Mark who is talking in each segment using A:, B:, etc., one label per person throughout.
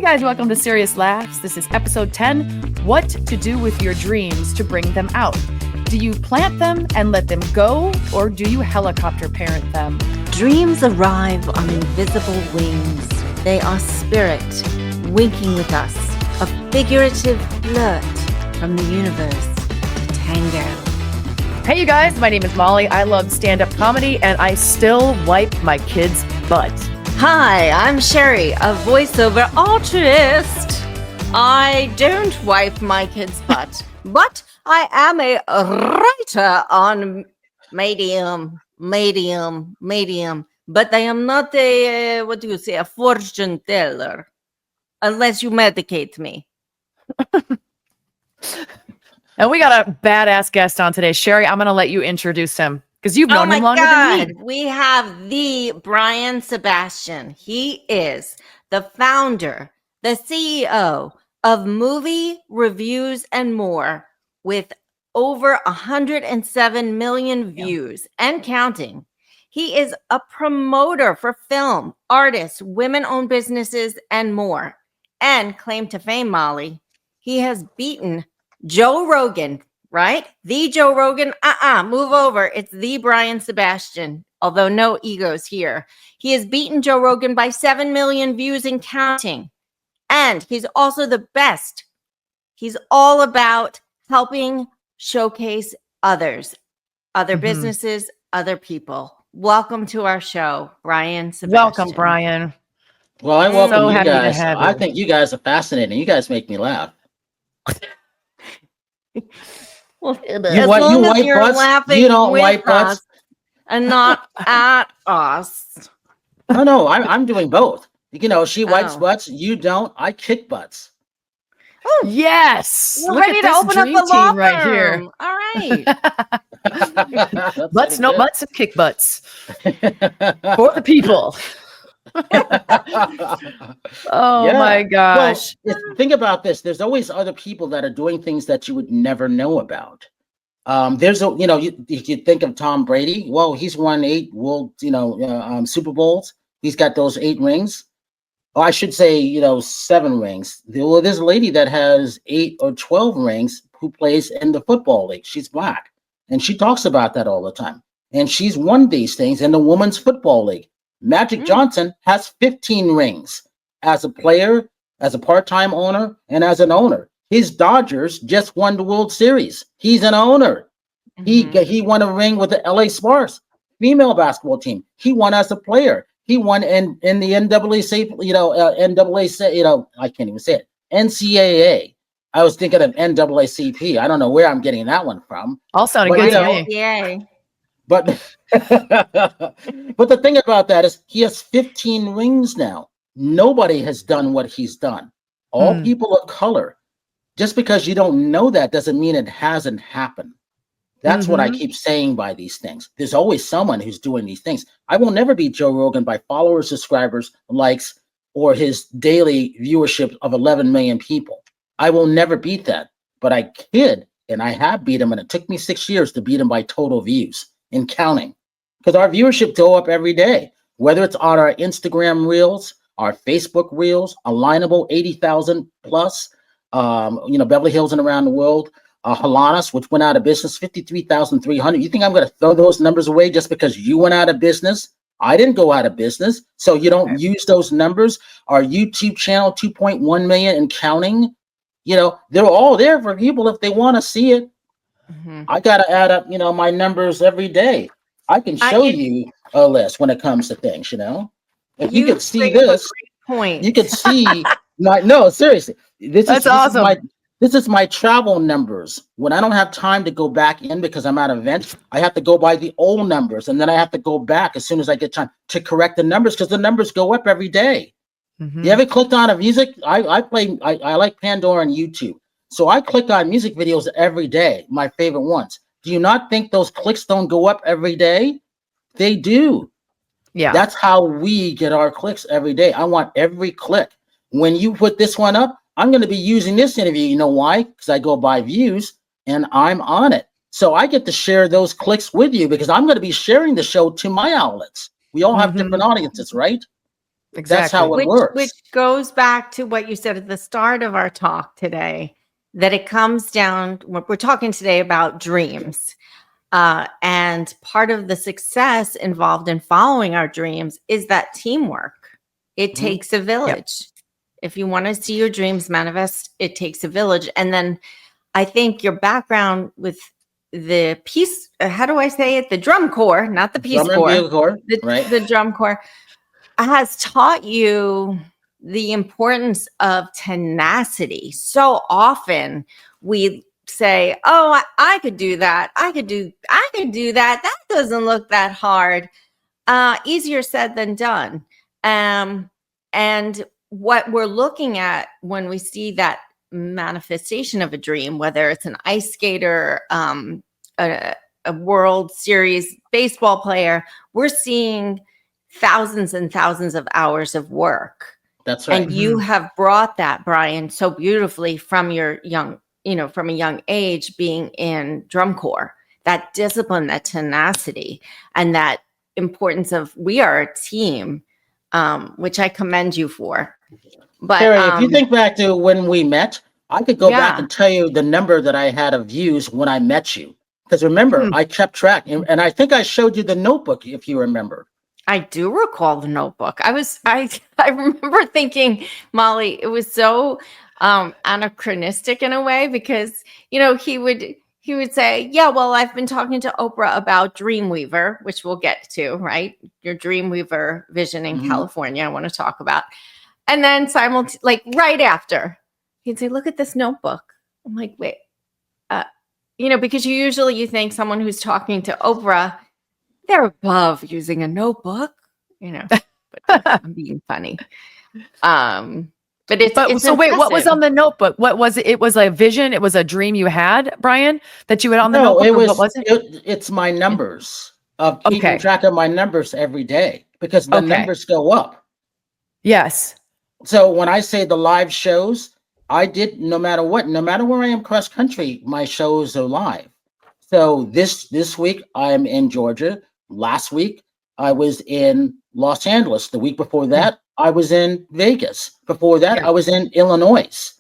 A: guys, welcome to Serious Laughs. This is episode 10, What to Do with Your Dreams to Bring Them Out. Do you plant them and let them go, or do you helicopter parent them?
B: Dreams arrive on invisible wings. They are spirit winking with us, a figurative flirt from the universe, a tango.
A: Hey you guys, my name is Molly. I love stand-up comedy and I still wipe my kid's butt.
B: Hi, I'm Sheri, a voiceover artist. I don't wipe my kid's butt, but I am a writer on Medium. But I am not a, a fortune teller, unless you medicate me.
A: And we got a badass guest on today. Sheri, I'm going to let you introduce him because you've known him longer than me.
B: We have the Brian Sebastian. He is the founder, the CEO of Movie Reviews and More, with over 107 million views and counting. He is a promoter for film, artists, women-owned businesses, and more. And claim to fame, Molly, he has beaten Joe Rogan, right? The Joe Rogan. Move over. It's the Brian Sebastian, although no egos here. He has beaten Joe Rogan by 7 million views and counting. And he's also the best. He's all about helping showcase others, other businesses, other people. Welcome to our show, Brian Sebastian.
A: Welcome, Brian.
C: Well, I welcome you guys.
A: I
C: think you guys are fascinating. You guys make me laugh.
B: Well,
C: you wipe butts? You don't wipe butts?
B: And not at us.
C: No, I'm doing both. You know, she wipes butts. You don't. I kick butts.
A: Oh, yes.
B: We're ready to open up the law
A: right here.
B: All right.
A: Butts, no butts, and kick butts. For the people. My gosh.
C: Well, think about this. There's always other people that are doing things that you would never know about. You think of Tom Brady. Well, he's won 8 Super Bowls. He's got those 8 rings. Oh, I should say, 7 rings. Well, there's a lady that has 8 or 12 rings who plays in the football league. She's black, and she talks about that all the time. And she's won these things in the women's football league. Magic Johnson has 15 rings as a player, as a part-time owner, and as an owner. His Dodgers just won the World Series. He's an owner. He won a ring with the LA Sparks female basketball team. He won as a player. He won in the NAACP, I can't even say it. NCAA. I was thinking of NAACP. I don't know where I'm getting that one from.
A: All sounded good to me.
B: Yeah.
C: But the thing about that is he has 15 rings now. Nobody has done what he's done. All people of color. Just because you don't know that doesn't mean it hasn't happened. That's what I keep saying by these things. There's always someone who's doing these things. I will never beat Joe Rogan by followers, subscribers, likes, or his daily viewership of 11 million people. I will never beat that. But I kid, and I have beat him, and it took me 6 years to beat him by total views and counting. Because our viewership go up every day, whether it's on our Instagram reels, our Facebook reels, alignable 80,000 plus, Beverly Hills and around the world. Halanas, which went out of business, 53,300. You think I'm going to throw those numbers away just because you went out of business? I didn't go out of business. So you don't use those numbers. Our YouTube channel, 2.1 million and counting. They're all there for people if they want to see it. I got to add up, my numbers every day. I can show you a list when it comes to things, If you could see this, you could see seriously.
A: That's awesome.
C: This is my travel numbers. When I don't have time to go back in because I'm at an event, I have to go by the old numbers, and then I have to go back as soon as I get time to correct the numbers because the numbers go up every day. You ever clicked on a music? I like Pandora and YouTube. So I click on music videos every day, my favorite ones. Do you not think those clicks don't go up every day? They do. Yeah. That's how we get our clicks every day. I want every click. When you put this one up, I'm going to be using this interview. You know why? Because I go by views and I'm on it. So I get to share those clicks with you because I'm going to be sharing the show to my outlets. We all have different audiences, right? That's how
A: Exactly.
C: it
B: Which
C: works.
B: goes back to what you said at the start of our talk today, that it comes down, we're talking today about dreams. And part of the success involved in following our dreams is that teamwork. It
C: Mhm.
B: takes a village. If you want to see your dreams manifest, it takes a village. And then I think your background with the Peace, how do I say it? The Drum Corps, not the Peace
C: Drummer and
B: Corps,
C: bugle corps, right?
B: the Drum Corps has taught you the importance of tenacity. So often we say, "Oh, I could do that. I could do that. That doesn't look that hard." Easier said than done. And what we're looking at when we see that manifestation of a dream, whether it's an ice skater, a World Series baseball player, we're seeing thousands and thousands of hours of work.
C: That's right.
B: And you have brought that, Brian, so beautifully from your from a young age, being in drum corps, that discipline, that tenacity, and that importance of we are a team, which I commend you for. But
C: Sheri, if you think back to when we met, I could go back
B: yeah,
C: and tell you the number that I had of views when I met you. Because remember,
A: Hmm.
C: I kept track, and I think I showed you the notebook, if you remember.
B: I do recall the notebook. I remember thinking, Molly, it was so anachronistic in a way, because he would say, "Yeah, well, I've been talking to Oprah about Dreamweaver," which we'll get to, right? Your Dreamweaver vision in
C: Mhm.
B: California, I want to talk about. And then like right after, he'd say, "Look at this notebook." I'm like, "Wait, because you think someone who's talking to Oprah, they're above using a notebook, but I'm being funny. But it's
A: So wait, what was
B: impressive.
A: on the notebook? What was it? It was a vision. It was a dream you had, Brian, that you had on the
C: No,
A: notebook, or what was it?
C: it's my numbers of keeping
A: Okay.
C: track of my numbers every day because the
A: Okay.
C: numbers go up.
A: Yes.
C: So when I say the live shows, I did no matter what, no matter where I am cross country, my shows are live. So this week I'm in Georgia. Last week I was in Los Angeles. The week before that I was in Vegas. Before that
A: Yeah.
C: I was in Illinois.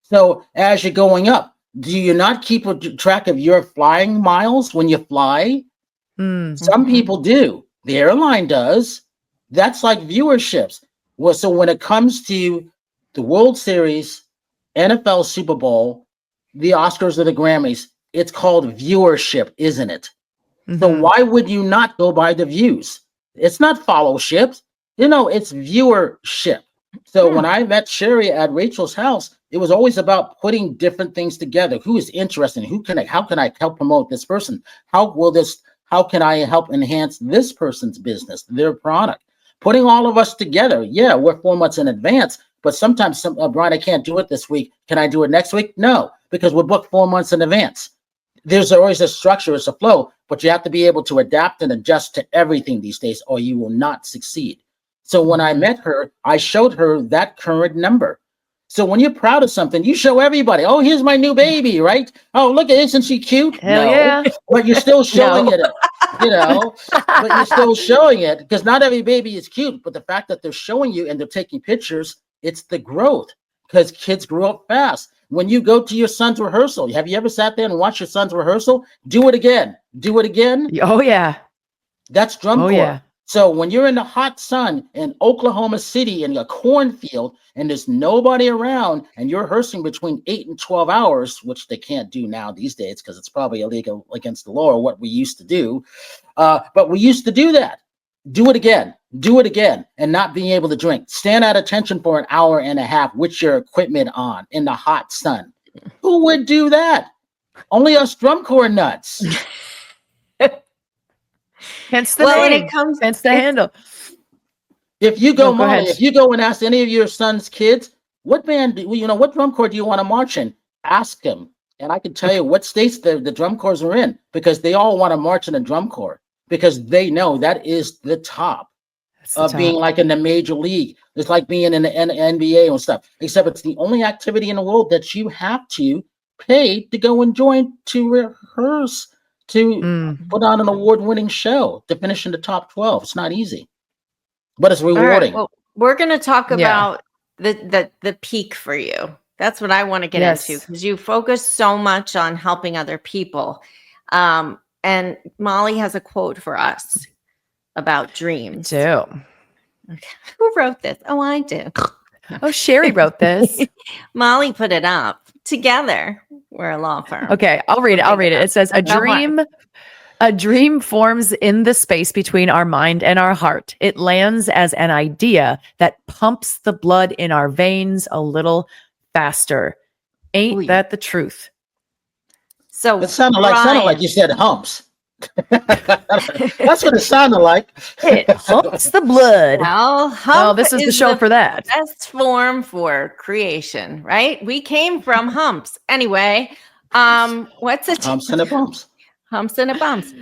C: So as you're going up, do you not keep track of your flying miles when you fly?
A: Mm.
C: Some people do. The airline does. That's like viewerships. Well, so when it comes to the World Series, NFL Super Bowl, the Oscars or the Grammys, it's called viewership, isn't it? So
A: Mhm.
C: why would you not go by the views? It's not followship. It's viewership. So when I met Sheri at Rachel's house, it was always about putting different things together. Who is interested? How can I help promote this person? How can I help enhance this person's business, their product? Putting all of us together. Yeah, we're 4 months in advance, but sometimes Brian, I can't do it this week. Can I do it next week? No, because we're booked 4 months in advance. There's always a structure, it's a flow, but you have to be able to adapt and adjust to everything these days, or you will not succeed. So when I met her, I showed her that current number. So when you're proud of something, you show everybody, oh, here's my new baby, right? Oh, look at, isn't she cute?
A: Hell
C: No,
A: yeah.
C: but you're still showing
B: No.
C: it, but you're still showing it because not every baby is cute. But the fact that they're showing you and they're taking pictures, it's the growth because kids grow up fast. When you go to your son's rehearsal, have you ever sat there and watched your son's rehearsal? Do it again. Do it again.
A: Oh yeah.
C: That's drum
A: Oh
C: corps.
A: yeah.
C: So when you're in the hot sun in Oklahoma City in a cornfield and there's nobody around and you're rehearsing between 8 and 12 hours, which they can't do now these days because it's probably illegal against the law or what we used to do. But we used to do that. Do it again. Do it again. And not being able to drink. Stand at attention for an hour and a half with your equipment on in the hot sun. Who would do that? Only us drum corps nuts.
A: Hence the
B: Well, and
A: name.
B: it comes.
A: Hence the handle.
C: If you
A: No,
C: go,
A: go
C: Molly,
A: ahead.
C: if you go and ask any of your son's kids, what drum corps do you want to march in? Ask them. And I can tell you what states the drum corps are in because they all want to march in a drum corps because they know that is the top
A: That's the
C: of being
A: top.
C: like in the major league. It's like being in the NBA and stuff, except it's the only activity in the world that you have to pay to go and join to rehearse, to
A: Mm.
C: put on an award-winning show, to finish in the top 12. It's not easy, but it's
B: All right.
C: rewarding.
B: Well, we're going to talk
A: Yeah.
B: about the peak for you. That's what I want to get into, because you focus so much on helping other people. And Molly has a quote for us about dreams.
A: Too.
B: Okay. Who wrote this? Oh, I did.
A: Oh, Sheri wrote this.
B: Molly put it up together. We're a law firm.
A: Okay, I'll read it. It says, a dream forms in the space between our mind and our heart. It lands as an idea that pumps the blood in our veins a little faster. Ain't that the truth?
B: So
C: it sounded like you said humps. That's what it sounded like.
A: It humps the blood.
B: Well,
A: this is the show for that.
B: Best form for creation, right? We came from humps. Anyway, what's a
C: humps and a bumps?
B: Humps and a bumps.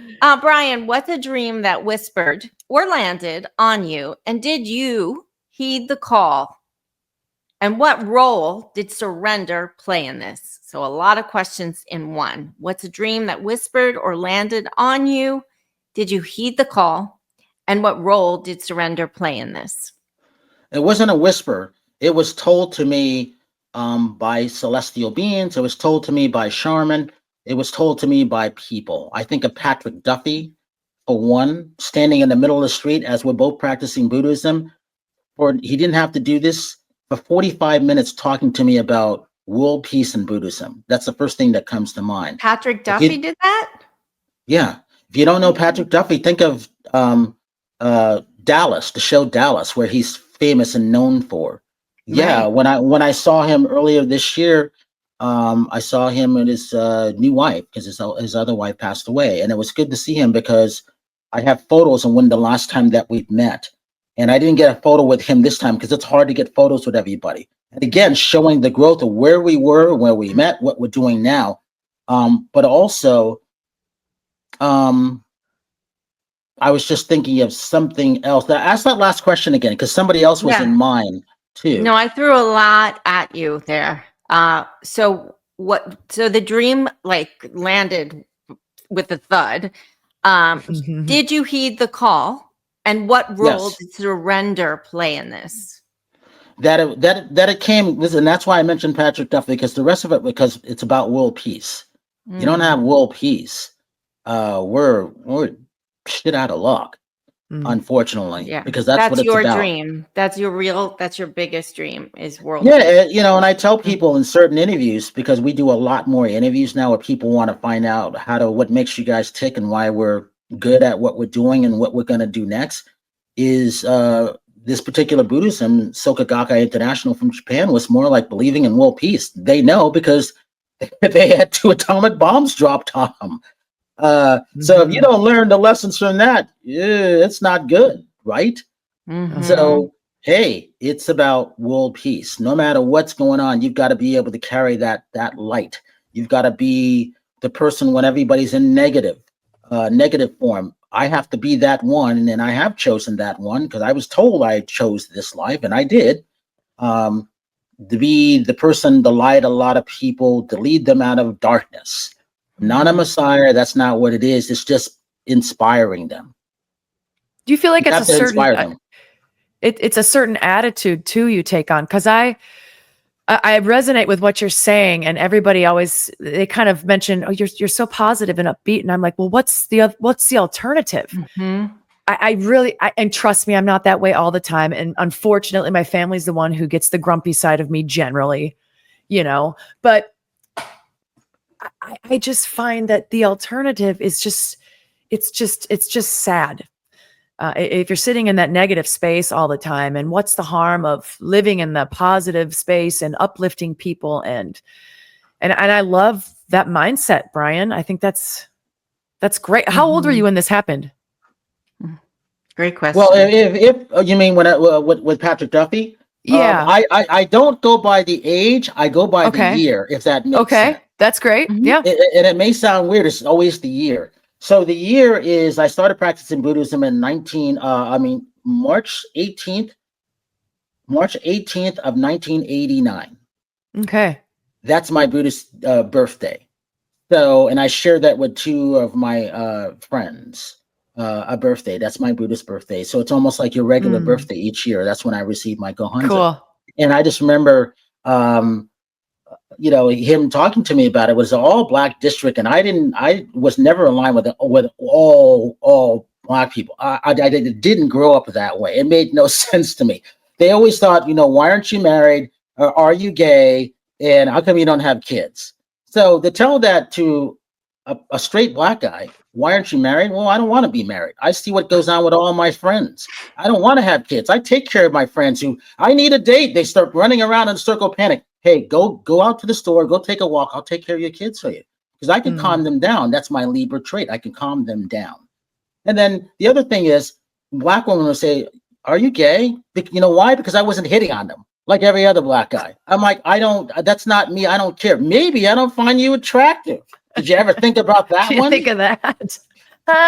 B: Brian, what's a dream that whispered or landed on you, and did you heed the call? And what role did surrender play in this? So a lot of questions in one. What's a dream that whispered or landed on you? Did you heed the call? And what role did surrender play in this?
C: It wasn't a whisper. It was told to me by celestial beings. It was told to me by Charmin. It was told to me by people. I think of Patrick Duffy, for one, standing in the middle of the street as we're both practicing Buddhism. He didn't have to do this for 45 minutes talking to me about world peace and Buddhism. That's the first thing that comes to mind.
B: Patrick Duffy did that?
C: Yeah. If you don't know Patrick Duffy, think of Dallas, the show Dallas, where he's famous and known for. Right. Yeah. When I saw him earlier this year, I saw him and his new wife, because his other wife passed away. And it was good to see him because I have photos of when the last time that we've met. And I didn't get a photo with him this time because it's hard to get photos with everybody. And again, showing the growth of where we were, where we met, what we're doing now. But also, I was just thinking of something else. Ask that last question again, because somebody else was in mine too.
B: No, I threw a lot at you there. So the dream landed with a thud. Did you heed the call? And what role did surrender play in this?
C: That it came, listen, that's why I mentioned Patrick Duffy, because the rest of it, because it's about world peace. You don't have world peace, we're shit out of luck, unfortunately. Yeah, because that's what it's
B: your
C: about.
B: Dream. That's your biggest dream is world
C: peace. And I tell people in certain interviews, because we do a lot more interviews now where people want to find out what makes you guys tick and why we're good at what we're doing and what we're going to do next, is this particular Buddhism, Soka Gakkai International from Japan, was more like believing in world peace. They know because they had 2 atomic bombs dropped on them. So if you don't learn the lessons from that, it's not good, right? So, hey, it's about world peace. No matter what's going on, you've got to be able to carry that light. You've got to be the person when everybody's in negative form. I have to be that one, and I have chosen that one because I was told I chose this life, and I did. To be the person, the light, a lot of people, to lead them out of darkness. Not a messiah. That's not what it is. It's just inspiring them.
A: Do you feel like it's a certain it's a certain attitude too you take on? Because I resonate with what you're saying, and everybody they kind of mention, oh, you're so positive and upbeat, and I'm like, well, what's the alternative? I really, and trust me, I'm not that way all the time, and unfortunately, my family's the one who gets the grumpy side of me generally, But I just find that the alternative is it's just sad. If you're sitting in that negative space all the time, and what's the harm of living in the positive space and uplifting people? And I love that mindset, Brian. I think that's great. How old were you when this happened?
B: Great question.
C: Well, if you mean with Patrick Duffy, I don't go by the age. I go by the year. If that makes sense.
A: That's great. Yeah,
C: and it may sound weird. It's always the year. So the year is, I started practicing Buddhism in March 18th of 1989.
A: Okay.
C: That's my Buddhist birthday. So, and I shared that with 2 of my friends. a birthday. That's my Buddhist birthday. So it's almost like your regular birthday each year. That's when I receive my Gohonzon.
A: Cool.
C: And I just remember, him talking to me about it. It was an all Black district, and I was never aligned with all Black people. I didn't grow up that way. It made no sense to me. They always thought, why aren't you married? Or are you gay? And how come you don't have kids? So to tell that to a straight Black guy, why aren't you married? Well, I don't want to be married. I see what goes on with all my friends. I don't want to have kids. I take care of my friends who I need a date. They start running around in a circle, panic. Hey, go out to the store, go take a walk. I'll take care of your kids for you. Because I can calm them down. That's my Libra trait. I can calm them down. And then the other thing is, Black women will say, are you gay? You know why? Because I wasn't hitting on them like every other Black guy. I'm like, that's not me. I don't care. Maybe I don't find you attractive. Did you ever think about that one?
A: Think of that.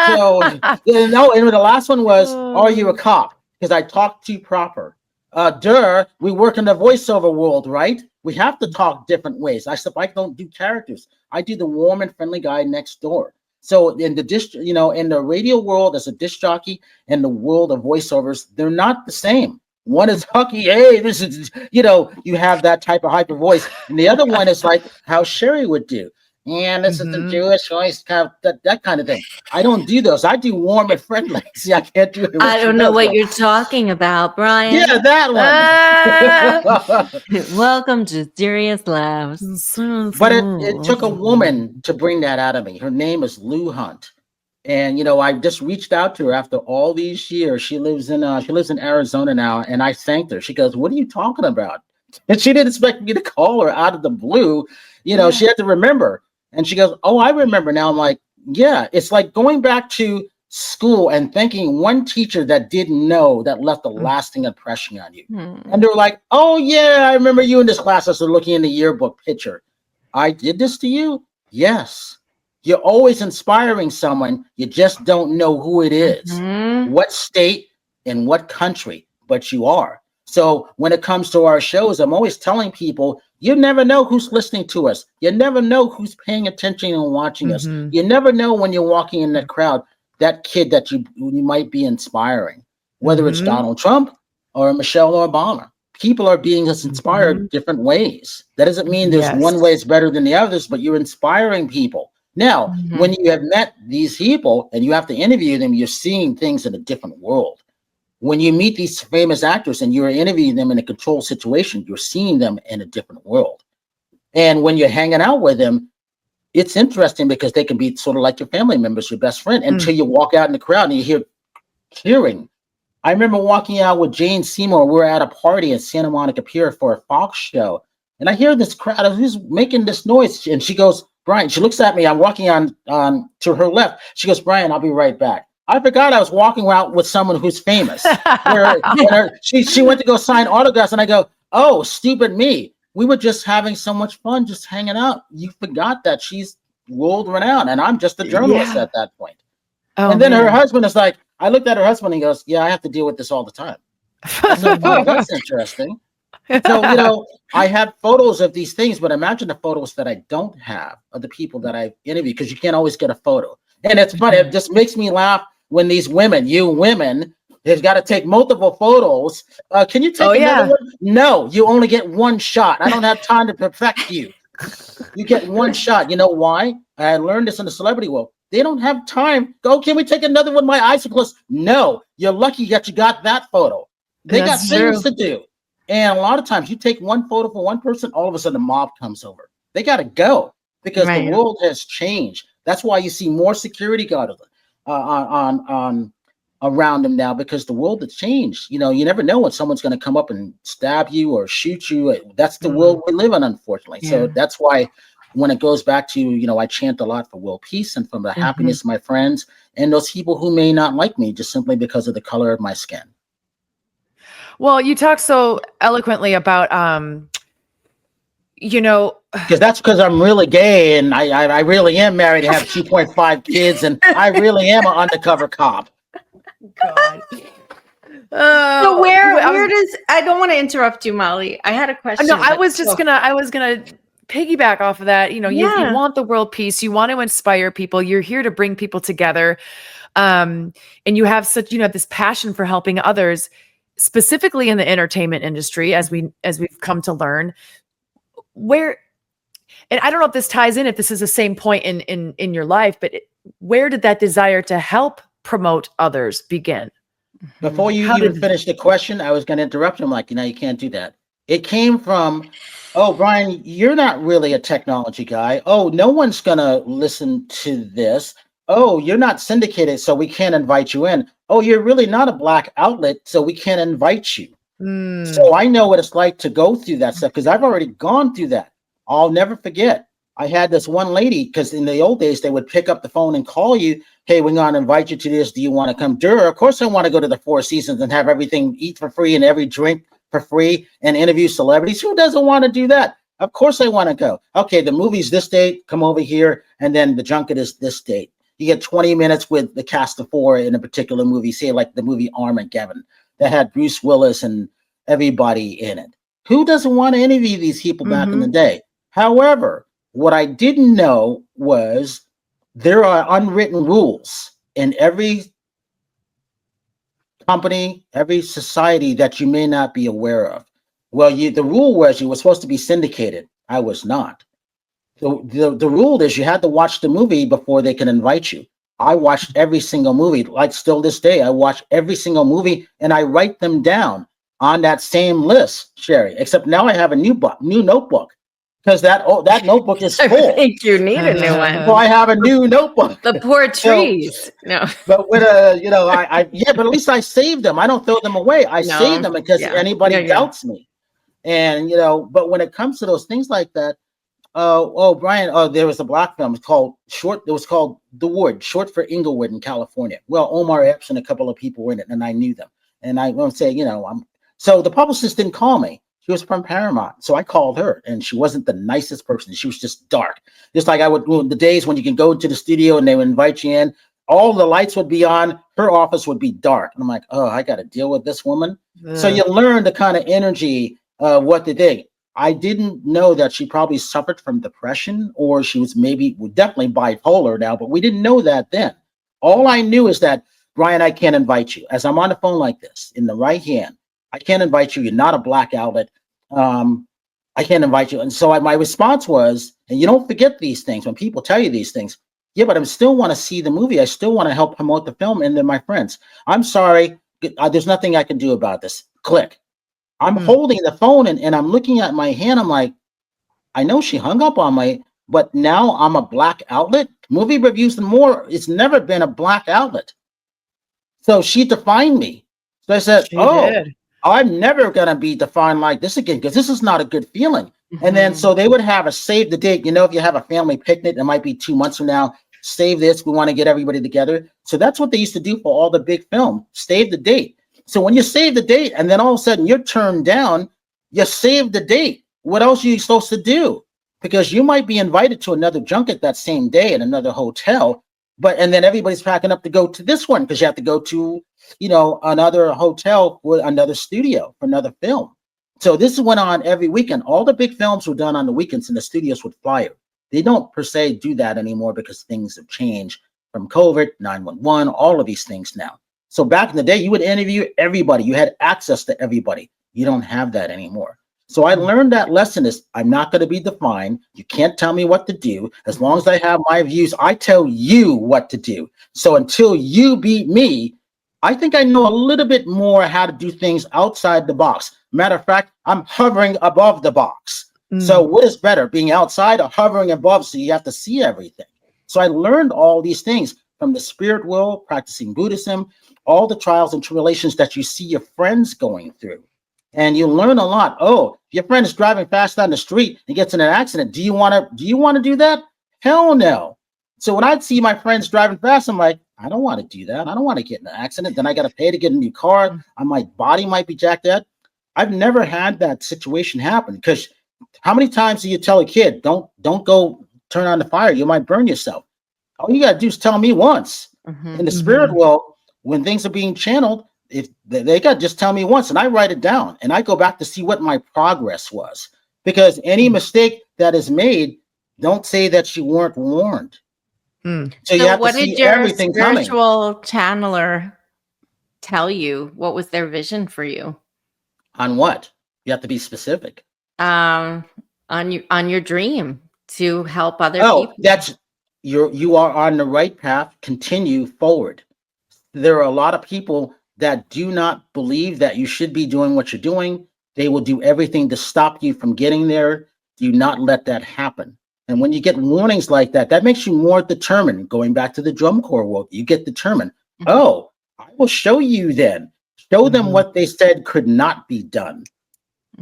C: So, and the last one was, are you a cop? Because I talk too proper. We work in the voiceover world, right? We have to talk different ways. I don't do characters. I do the warm and friendly guy next door. So in the in the radio world as a disc jockey and the world of voiceovers, they're not the same. One is Hucky, hey, this is, you have that type of hyper voice. And the other one is like how Sheri would do. And this is the Jewish voice, kind of that kind of thing. I don't do those. I do warm and friendly. See, I can't do it.
B: I don't know what you're talking about, Brian.
C: Yeah, that
B: one. Welcome to Serious Laughs.
C: But it took a woman to bring that out of me. Her name is Lou Hunt. And I just reached out to her after all these years. She lives in Arizona now, and I thanked her. She goes, "What are you talking about?" And she didn't expect me to call her out of the blue. She had to remember. And she goes, "Oh, I remember now." I'm like, yeah, it's like going back to school and thanking one teacher that didn't know that left a lasting impression on you. And they're like, "Oh, yeah, I remember you in this class." I was looking in the yearbook picture. I did this to you? Yes. You're always inspiring someone. You just don't know who it is, what state, and what country, but you are. So when it comes to our shows, I'm always telling people, you never know who's listening to us. You never know who's paying attention and watching us. You never know when you're walking in that crowd, that kid that you might be inspiring, whether it's Donald Trump or Michelle Obama. People are being inspired different ways. That doesn't mean there's one way is better than the others, but you're inspiring people. Now, when you have met these people and you have to interview them, you're seeing things in a different world. When you meet these famous actors and you're interviewing them in a controlled situation, you're seeing them in a different world. And when you're hanging out with them, it's interesting because they can be sort of like your family members, your best friend, until you walk out in the crowd and you hear cheering. I remember walking out with Jane Seymour. We were at a party at Santa Monica Pier for a Fox show. And I hear this crowd of who's making this noise. And she goes, "Brian," she looks at me. I'm walking on to her left. She goes, "Brian, I'll be right back." I forgot I was walking out with someone who's famous. She went to go sign autographs, and I go, "Oh, stupid me. We were just having so much fun, just hanging out. You forgot that she's world renowned, and I'm just a journalist at that point." And then her husband is like, I looked at her husband, and he goes, "Yeah, I have to deal with this all the time." I said, "Oh, that's interesting." So, I have photos of these things, but imagine the photos that I don't have of the people that I've interviewed, because you can't always get a photo. And it's funny, it just makes me laugh when these women, they've got to take multiple photos. Can you take another one? No, you only get one shot. I don't have time to perfect you. You get one shot. You know why? I learned this in the celebrity world. They don't have time. Go, can we take another one? My eyes are closed. No, you're lucky that you got that photo. They got things to do. And a lot of times you take one photo for one person, all of a sudden the mob comes over. They got to go because the world has changed. That's why you see more security guards on around them now, because the world has changed. You never know when someone's going to come up and stab you or shoot you. That's the world we live in, unfortunately. Yeah. So that's why when it goes back to, I chant a lot for world peace and for the happiness of my friends and those people who may not like me just simply because of the color of my skin.
A: Well, you talk so eloquently about,
C: because that's because I'm really gay and I really am married and have 2.5 kids and I really am an undercover cop.
B: God. So where does, I don't want to interrupt you, Molly. I had a question.
A: No, I was gonna piggyback off of that, you know, you want the world peace, you want to inspire people, you're here to bring people together. And you have this passion for helping others, specifically in the entertainment industry, as we've come to learn. And I don't know if this ties in, if this is the same point in your life, but where did that desire to help promote others begin?
C: Before you finish the question, I was going to interrupt you. I'm like, you can't do that. It came from, oh, Brian, you're not really a technology guy. Oh, no one's going to listen to this. Oh, you're not syndicated, so we can't invite you in. Oh, you're really not a Black outlet, so we can't invite you. So I know what it's like to go through that stuff because I've already gone through that. I'll never forget. I had this one lady, because in the old days, they would pick up the phone and call you. Hey, we're going to invite you to this. Do you want to come? Of course, I want to go to the Four Seasons and have everything, eat for free and every drink for free and interview celebrities. Who doesn't want to do that? Of course I want to go. Okay, the movie's this date. Come over here. And then the junket is this date. You get 20 minutes with the cast of four in a particular movie, say like the movie Armageddon, that had Bruce Willis and everybody in it. Who doesn't want to interview these people back in the day? However, what I didn't know was there are unwritten rules in every company, every society that you may not be aware of. Well, the rule was you were supposed to be syndicated. I was not. The rule is you had to watch the movie before they can invite you. I watched every single movie. Like still this day, I watch every single movie and I write them down on that same list, Sheri, except now I have a new notebook. Because that notebook is full.
B: I think you need a new one.
C: So I have a new notebook.
B: The poor trees. No.
C: But with but at least I saved them. I don't throw them away. I save them because anybody doubts me. And but when it comes to those things like that, Brian, there was a Black film. It was called The Wood, short for Inglewood in California. Well, Omar Epps and a couple of people were in it, and I knew them. And I won't say, so the publicist didn't call me. She was from Paramount. So I called her and she wasn't the nicest person. She was just dark. Just like I would, the days when you can go to the studio and they would invite you in, all the lights would be on, her office would be dark. And I'm like, oh, I got to deal with this woman. Yeah. So you learn the kind of energy, what to think. I didn't know that she probably suffered from depression or she was definitely bipolar now, but we didn't know that then. All I knew is that, Brian, I can't invite you. As I'm on the phone like this, in the right hand, I can't invite you. You're not a Black outlet. I can't invite you. And so my response was, and you don't forget these things when people tell you these things. Yeah, but I still want to see the movie. I still want to help promote the film. And they're my friends. I'm sorry. There's nothing I can do about this. Click. I'm holding the phone and I'm looking at my hand. I'm like, I know she hung up on me, but now I'm a Black outlet. Movie Reviews and More. It's never been a Black outlet. So she defined me. So I said, I'm never going to be defined like this again because this is not a good feeling. And then so they would have a save the date. If you have a family picnic, it might be 2 months from now. Save this. We want to get everybody together. So that's what they used to do for all the big film. Save the date. So when you save the date and then all of a sudden you're turned down, you save the date. What else are you supposed to do? Because you might be invited to another junket that same day at another hotel. And then everybody's packing up to go to this one because you have to go to, another hotel with another studio for another film. So this went on every weekend. All the big films were done on the weekends and the studios would fly it. They don't per se do that anymore because things have changed from COVID, 911, all of these things now. So back in the day, you would interview everybody. You had access to everybody. You don't have that anymore. So I learned that lesson is I'm not going to be defined. You can't tell me what to do. As long as I have my views, I tell you what to do. So until you beat me, I think I know a little bit more how to do things outside the box. Matter of fact, I'm hovering above the box. So what is better, being outside or hovering above so you have to see everything? So I learned all these things from the spirit world, practicing Buddhism, all the trials and tribulations that you see your friends going through. And you learn a lot. Oh, if your friend is driving fast down the street and gets in an accident, do you want to do that? Hell no. So when I see my friends driving fast, I'm like, I don't want to do that. I don't want to get in an accident. Then I got to pay to get a new car. My body might be jacked up. I've never had that situation happen because how many times do you tell a kid, don't go turn on the fire? You might burn yourself. All you got to do is tell me once. In the spirit world, when things are being channeled, if they got just tell me once and I write it down and I go back to see what my progress was, because any mistake that is made, don't say that you weren't warned. So you have
B: what
C: to see
B: did your
C: everything coming.
B: spiritual channeler tell you? What was their vision for you?
C: On what? You have to be specific.
B: On your dream to help other people.
C: That's you are on the right path. Continue forward. There are a lot of people that do not believe that you should be doing what you're doing. They will do everything to stop you from getting there. Do not let that happen. And when you get warnings like that, that makes you more determined. Going back to the drum corps world, you get determined. Oh, I will show you then. Show them what they said could not be done.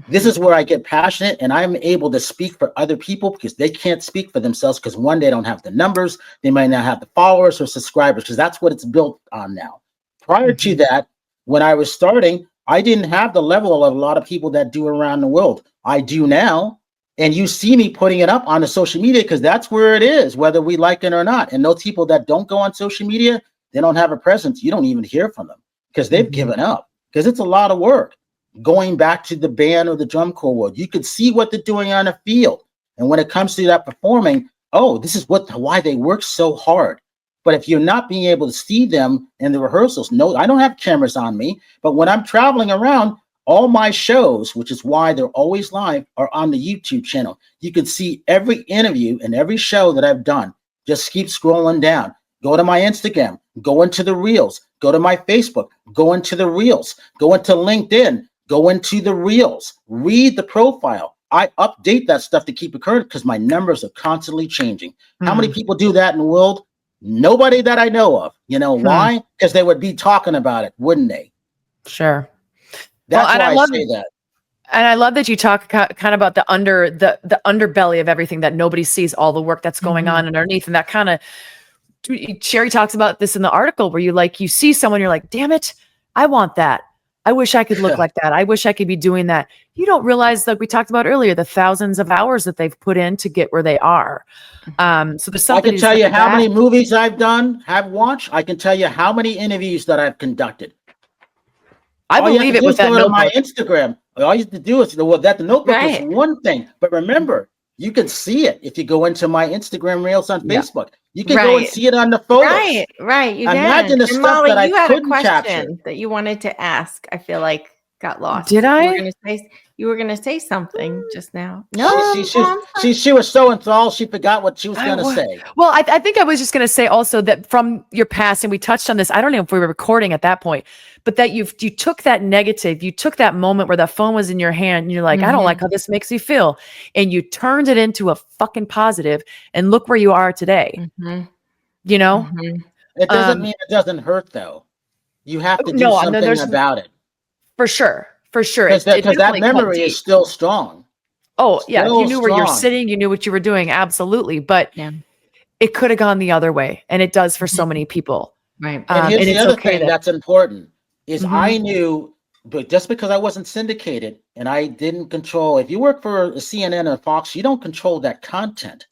C: This is where I get passionate, and I'm able to speak for other people because they can't speak for themselves because one, they don't have the numbers, they might not have the followers or subscribers because that's what it's built on now. Prior to that, when I was starting, I didn't have the level of a lot of people that do around the world. I do now, and you see me putting it up on the social media because that's where it is, whether we like it or not. And those people that don't go on social media, they don't have a presence. You don't even hear from them because they've given up because it's a lot of work. Going back to the band or the drum corps world, you could see what they're doing on the field. And when it comes to that performing, this is why they work so hard. But if you're not being able to see them in the rehearsals, no, I don't have cameras on me, but when I'm traveling around, all my shows, which is why they're always live, are on the YouTube channel. You can see every interview and every show that I've done. Just keep scrolling down. Go to my Instagram, go into the Reels, go to my Facebook, go into the Reels, go into LinkedIn, go into the Reels, read the profile. I update that stuff to keep it current because my numbers are constantly changing. How many people do that in the world? Nobody that I know of. You know why? Because they would be talking about it, wouldn't they?
A: Sure.
C: That's why I say that.
A: And I love that you talk kind of about the underbelly of everything that nobody sees, all the work that's going on underneath. And that kind of, Sheri talks about this in the article where you see someone, you're like, damn it, I want that. I wish I could look like that. I wish I could be doing that. You don't realize, like we talked about earlier, the thousands of hours that they've put in to get where they are. So there's something.
C: I can tell you how many movies I've watched. I can tell you how many interviews that I've conducted.
A: I believe it with that notebook.
C: My Instagram. All you have to do is the notebook is one thing, but remember, you can see it if you go into my Instagram Reels on Facebook. You can go and see it on the photos.
B: Right. You
C: imagine the stuff
B: Molly,
C: that I couldn't
B: had a
C: capture.
B: question that you wanted to ask. I feel like got lost.
A: Did I?
B: You were gonna say something just now.
C: No, she was so enthralled she forgot what she was gonna say.
A: Well, I think I was just gonna say also that from your past, and we touched on this. I don't know if we were recording at that point, but that you took that negative, you took that moment where the phone was in your hand, and you're like, I don't like how this makes me feel, and you turned it into a fucking positive, and look where you are today. You know,
C: it doesn't mean it doesn't hurt though. You have to do something about it.
A: For sure. Because
C: that memory is still strong.
A: Oh, yeah. You knew where you're sitting. You knew what you were doing. Absolutely. But it could have gone the other way. And it does for so many people.
C: Right. And here's the other thing that's important is I knew, but just because I wasn't syndicated and I didn't control, if you work for CNN or Fox, you don't control that content.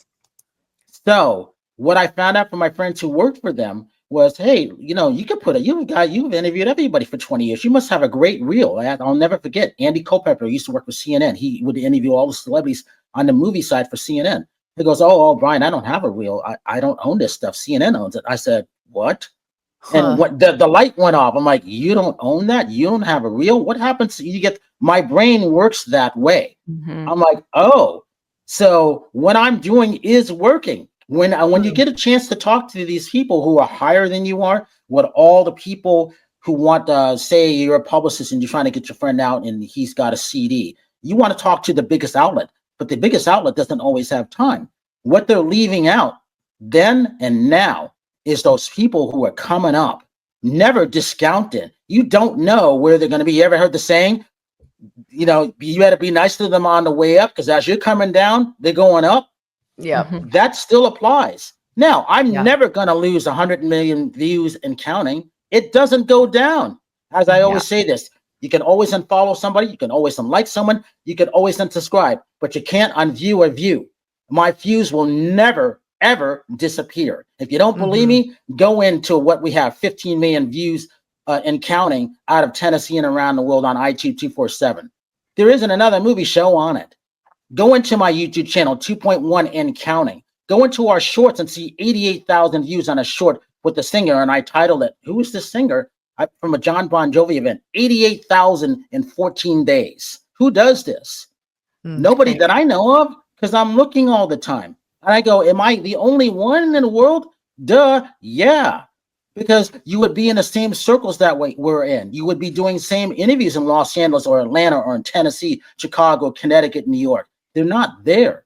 C: So what I found out from my friends who worked for them was, hey, you could you've interviewed everybody for 20 years. You must have a great reel. I'll never forget. Andy Culpepper used to work for CNN. He would interview all the celebrities on the movie side for CNN. He goes, oh, Brian, I don't have a reel. I don't own this stuff. CNN owns it. I said, what? And what the light went off. I'm like, you don't own that? You don't have a reel? What happens? My brain works that way. I'm like, oh, so what I'm doing is working. When you get a chance to talk to these people who are higher than you are, what all the people who want to say you're a publicist and you're trying to get your friend out and he's got a CD, you want to talk to the biggest outlet, but the biggest outlet doesn't always have time. What they're leaving out then and now is those people who are coming up. Never discount it. You don't know where they're going to be. You ever heard the saying, you better be nice to them on the way up because as you're coming down, they're going up.
A: Yeah,
C: that still applies. Now, I'm never going to lose 100 million views and counting. It doesn't go down. As I always say this, you can always unfollow somebody. You can always unlike someone. You can always unsubscribe, but you can't unview a view. My views will never, ever disappear. If you don't believe me, go into what we have 15 million views and counting out of Tennessee and around the world on iTunes 247. There isn't another movie show on it. Go into my YouTube channel, 2.1 and counting. Go into our shorts and see 88,000 views on a short with the singer, and I titled it, "Who is the singer?" From a John Bon Jovi event. 88,000 in 14 days. Who does this? Nobody that I know of, because I'm looking all the time. And I go, am I the only one in the world? Duh, yeah. Because you would be in the same circles that we're in. You would be doing same interviews in Los Angeles or Atlanta or in Tennessee, Chicago, Connecticut, New York. They're not there.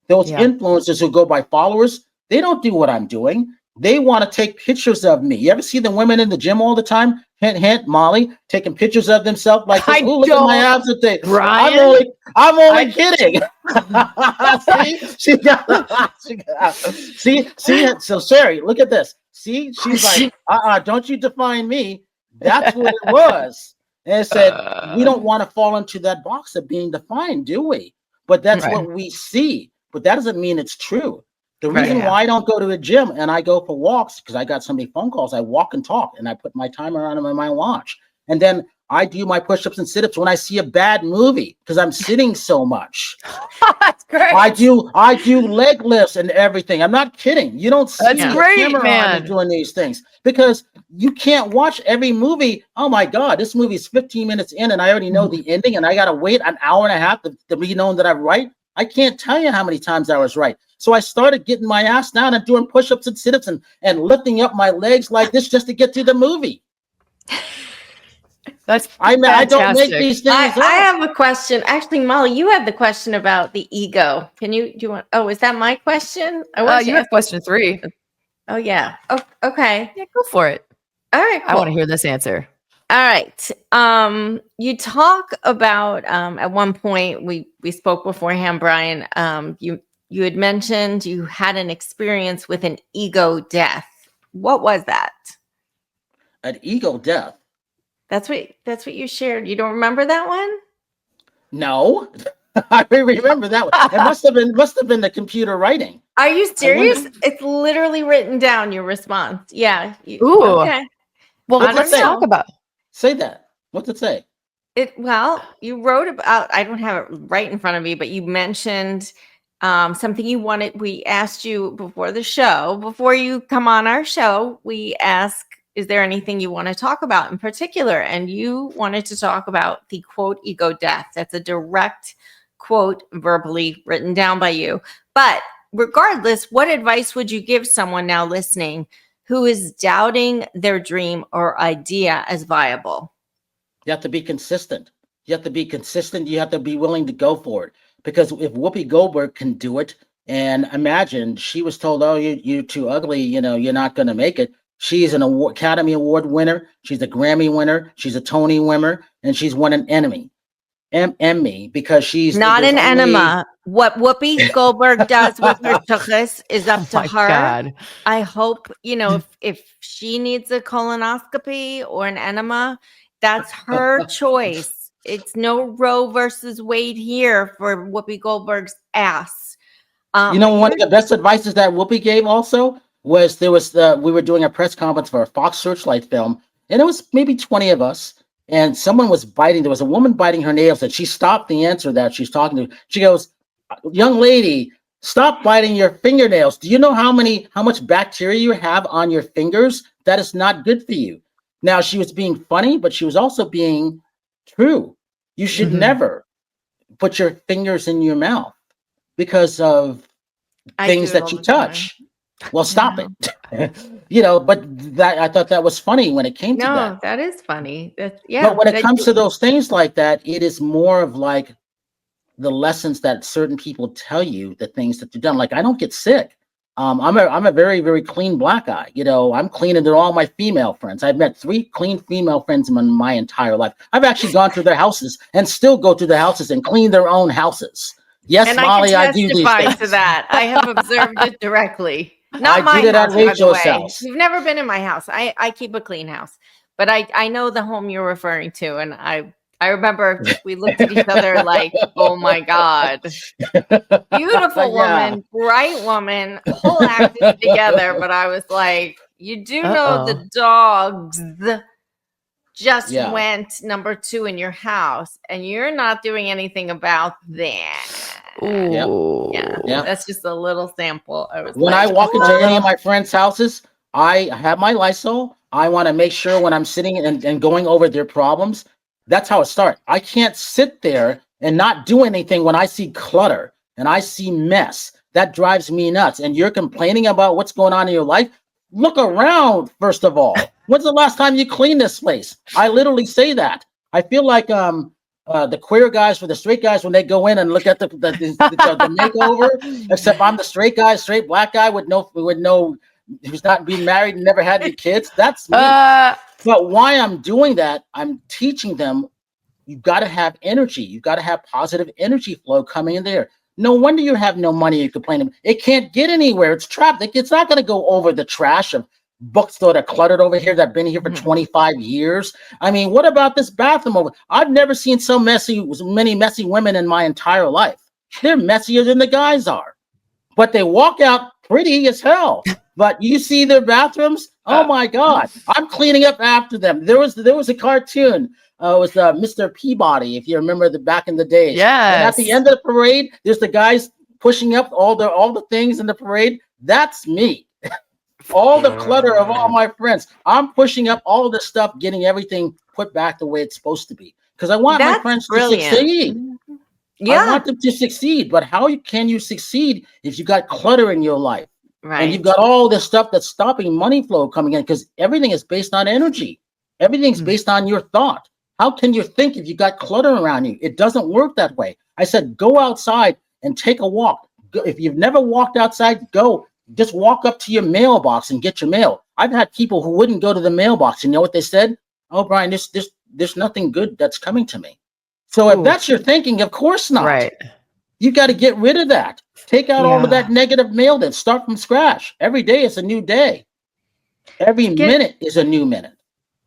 C: Those influencers who go by followers, they don't do what I'm doing. They want to take pictures of me. You ever see the women in the gym all the time? Hint, hint, Molly, taking pictures of themselves like this. Oh, look at my abs today. I'm only kidding. See. So Sheri, look at this. See, she's like, don't you define me. That's what it was. And it said, we don't want to fall into that box of being defined, do we? But that's what we see. But that doesn't mean it's true. The reason why I don't go to the gym and I go for walks, because I got so many phone calls, I walk and talk, and I put my timer on my watch. And then I do my push-ups and sit-ups when I see a bad movie, because I'm sitting so much.
A: That's great.
C: I do leg lifts and everything. I'm not kidding. You don't see the camera on me doing these things, because you can't watch every movie. Oh my God, this movie is 15 minutes in and I already know the ending, and I got to wait an hour and a half to be known that I'm right. I can't tell you how many times I was right. So I started getting my ass down and doing push-ups and sit-ups and lifting up my legs like this just to get to the movie.
A: That's
C: I don't make these things up.
B: I have a question. Actually, Molly, you had the question about the ego. Do you want? Oh, is that my question?
A: You have question 3.
B: Oh yeah. Oh, okay.
A: Yeah, go for it.
B: All right. Cool.
A: I want to hear this answer.
B: All right. You talk about at one point we spoke beforehand, Brian. You had mentioned you had an experience with an ego death. What was that?
C: An ego death.
B: That's what you shared. You don't remember that one?
C: No, I remember that one. It must have been the computer writing.
B: Are you serious? It's literally written down. Your response. Yeah.
A: Ooh.
B: Okay.
A: Well, let's talk about.
C: Say that. What's it say?
B: You wrote about. I don't have it right in front of me, but you mentioned something you wanted. We asked you before the show, before you come on our show. We asked, is there anything you want to talk about in particular? And you wanted to talk about the quote, ego death. That's a direct quote, verbally written down by you. But regardless, what advice would you give someone now listening who is doubting their dream or idea as viable?
C: You have to be consistent. You have to be consistent. You have to be willing to go for it. Because if Whoopi Goldberg can do it, and imagine she was told, oh, you're too ugly, you're not going to make it. She's an Academy Award winner. She's a Grammy winner. She's a Tony winner, and she's won an Emmy because she's
B: not an enema. What Whoopi Goldberg does with her tuchus is up to her. God. I hope, if she needs a colonoscopy or an enema, that's her choice. It's no Roe versus Wade here for Whoopi Goldberg's ass.
C: One of the best advices that Whoopi gave also was we were doing a press conference for a Fox Searchlight film, and it was maybe 20 of us, and someone was biting. There was a woman biting her nails, and she stopped the answer that she's talking to. She goes, young lady, stop biting your fingernails. Do you know how much bacteria you have on your fingers? That is not good for you. Now, she was being funny, but she was also being true. You should never put your fingers in your mouth because of things that you touch. Well, stop it. But that I thought that was funny when it came to that.
B: No, that is funny. But
C: when it comes to those things like that, it is more of like the lessons that certain people tell you, the things that you've done. Like I don't get sick. I'm a very, very clean black guy. I'm cleaner than all my female friends. I've met 3 clean female friends in my entire life. I've actually gone to their houses and still go to their houses and clean their own houses. Yes, and Molly, I do these things.
B: To that. I have observed it directly.
C: Not my house, at Rachel's house.
B: You've never been in my house. I keep a clean house, but I know the home you're referring to, and I remember we looked at each other like, oh my God, beautiful woman, bright woman, whole acted together. But I was like, you do know the dogs just went number 2 in your house, and you're not doing anything about that.
A: Ooh.
B: Yeah. That's just a little sample.
C: When I walk into any of my friends' houses, I have my Lysol. I want to make sure when I'm sitting and going over their problems, that's how it starts. I can't sit there and not do anything when I see clutter and I see mess. That drives me nuts. And you're complaining about what's going on in your life? Look around, first of all. When's the last time you cleaned this place? I literally say that. I feel like the queer guys for the straight guys when they go in and look at the makeover. Except I'm the straight guy, straight black guy with no who's not being married and never had any kids. That's me. But why I'm doing that, I'm teaching them you've got to have energy. You've got to have positive energy flow coming in there. No wonder you have no money. You're complaining. It can't get anywhere. It's trapped. It's not going to go over the trash of books that are cluttered over here that have been here for 25 years. I mean, what about this bathroom over? I've never seen so many messy women in my entire life. They're messier than the guys are, but they walk out pretty as hell. But you see their bathrooms? Oh my God! I'm cleaning up after them. There was a cartoon. It was Mr. Peabody, if you remember back in the days.
A: Yes.
C: And at the end of the parade, there's the guys pushing up all the things in the parade. That's me. All the clutter of all my friends. I'm pushing up all the stuff, getting everything put back the way it's supposed to be. Because I want my friends to succeed. Yeah. I want them to succeed. But how can you succeed if you got clutter in your life?
B: Right.
C: And you've got all this stuff that's stopping money flow coming in, because everything is based on energy. Everything's based on your thought. How can you think if you got clutter around you? It doesn't work that way. I said, go outside and take a walk. If you've never walked outside, just walk up to your mailbox and get your mail. I've had people who wouldn't go to the mailbox. You know what they said? Oh, Brian, there's nothing good that's coming to me. So if that's your thinking, of course not.
A: Right.
C: You got to get rid of that. Take out all of that negative mail, then start from scratch. Every day is a new day. Every minute is a new minute.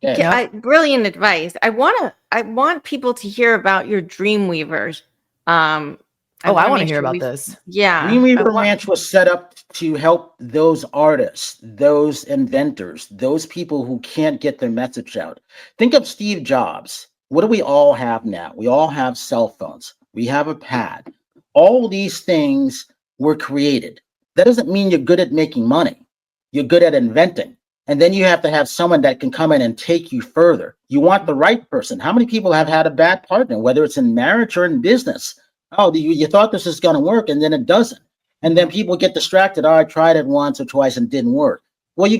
B: Brilliant advice. I want people to hear about your Dreamweavers.
A: I want to hear about this.
B: Yeah.
C: Dreamweaver Ranch was set up to help those artists, those inventors, those people who can't get their message out. Think of Steve Jobs. What do we all have now? We all have cell phones. We have a pad. All these things were created. That doesn't mean you're good at making money. You're good at inventing. And then you have to have someone that can come in and take you further. You want the right person. How many people have had a bad partner, whether it's in marriage or in business? Oh, you thought this is going to work, and then it doesn't. And then people get distracted. Oh, I tried it once or twice and it didn't work. Well,